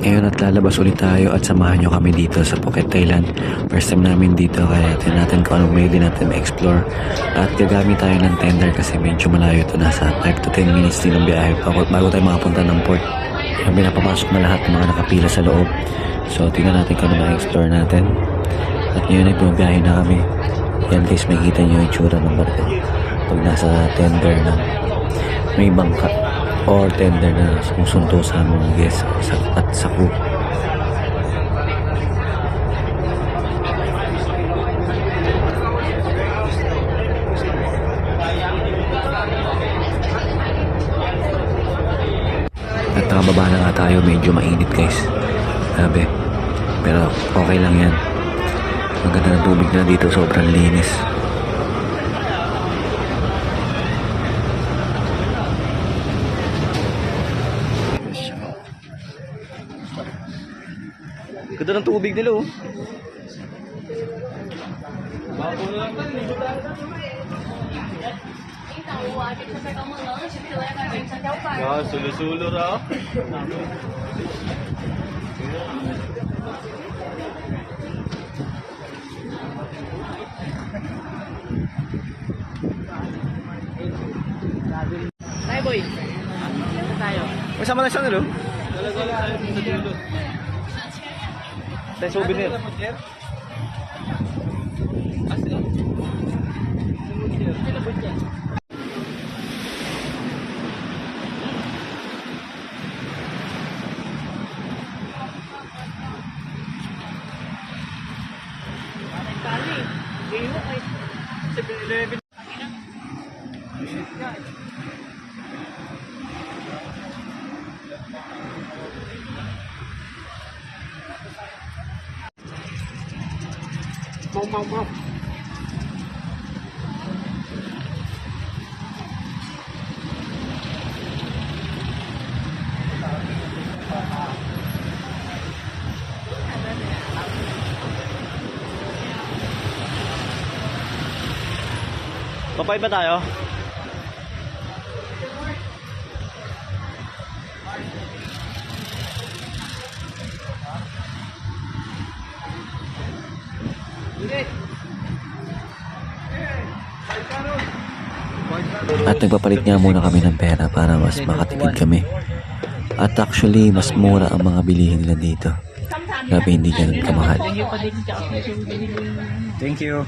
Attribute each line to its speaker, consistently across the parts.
Speaker 1: Ngayon at lalabas ulit tayo at samahan nyo kami dito sa Phuket, Thailand. First time namin dito kaya tingnan natin kung anong pwede natin explore. At gagamit tayo ng tender kasi medyo malayo ito. Nasa 5 to 10 minutes din ang biyahe bago tayo makapunta ng port. Yung pinapapasok na lahat ng mga nakapila sa loob. So tingnan natin kung ano ma-explore natin. At ngayon ay bumabiyahe na kami. Yan guys, makikita nyo yung itsura ng barko pag nasa tender na may bangka or tender na sumusunto sa mga guests at sa crew. At nakababa na nga tayo, medyo mainit guys, grabe, pero okay lang yan. Ang ganda ng tubig na dito, sobrang linis. Ganda ng tubig nila oh.
Speaker 2: Sulo-sulo raw.
Speaker 3: Ay boy, tayo.
Speaker 1: Masama lang siya nilo. Tayo souvenir.
Speaker 3: Mau.
Speaker 1: Papay ba tayo? At nagpapalit nga muna kami ng pera para mas makatipid kami. At actually, mas mura ang mga bilihin nila dito. Grabe, hindi ganun kamahal.
Speaker 2: Thank you.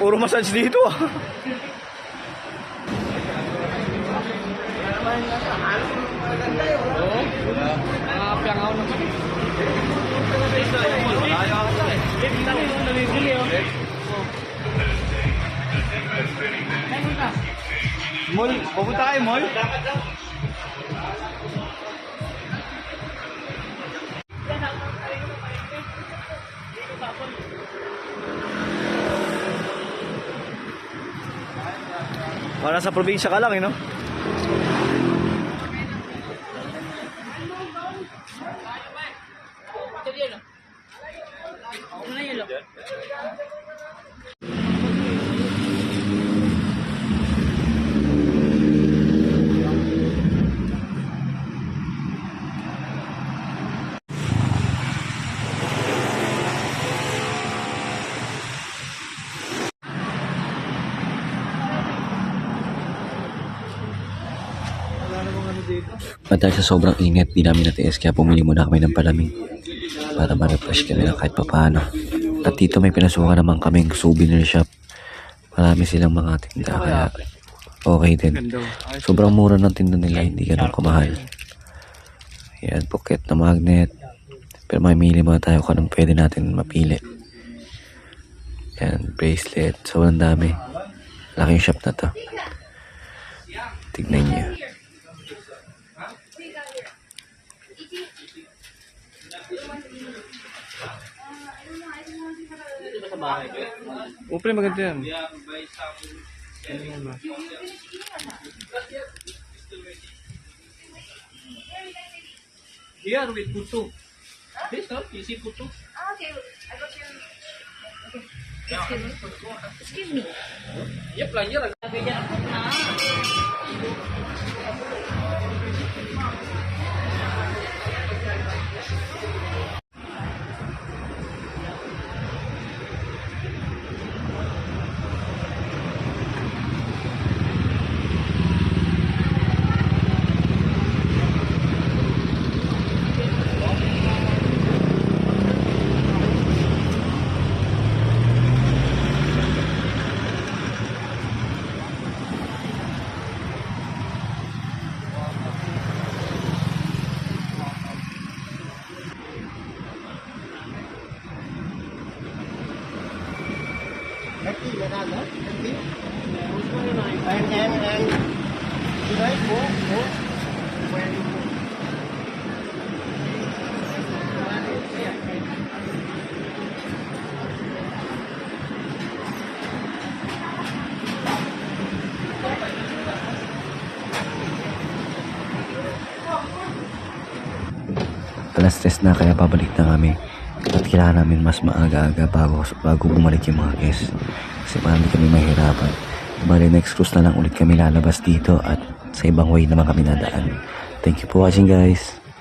Speaker 1: Puro massage dito ah.
Speaker 2: Mall, pupunta kayo mall?
Speaker 1: Para sa probinsya ka lang, no? At dahil sa sobrang init, di namin natiis kaya pumili muna kami ng palamig para ma-refresh kami ng kahit papaano. At dito may pinasukan naman kaming souvenir shop. Marami silang mga tinda kaya okay din. Sobrang mura ng tinda nila, hindi ganun kamahal. Yan, Phuket na magnet. Pero mamili muna tayo kung anong pwede natin mapili. Yan, bracelet. Sobrang dami. Laking shop na to. Tignan niyo.
Speaker 2: Upre, maganda yan.
Speaker 4: Here with putu. This one, you see putu?
Speaker 3: Ah, okay. I got your... Excuse me.
Speaker 4: Yep, lah, here.
Speaker 1: Alas 3 na kaya pabalik na kami. At kailangan namin mas maaga-aga bago bumalik yung mga guests. Kasi marami kami mahirapan. Bali next cruise na lang ulit kami lalabas dito at sa ibang way naman kami nadaan. Thank you for watching guys.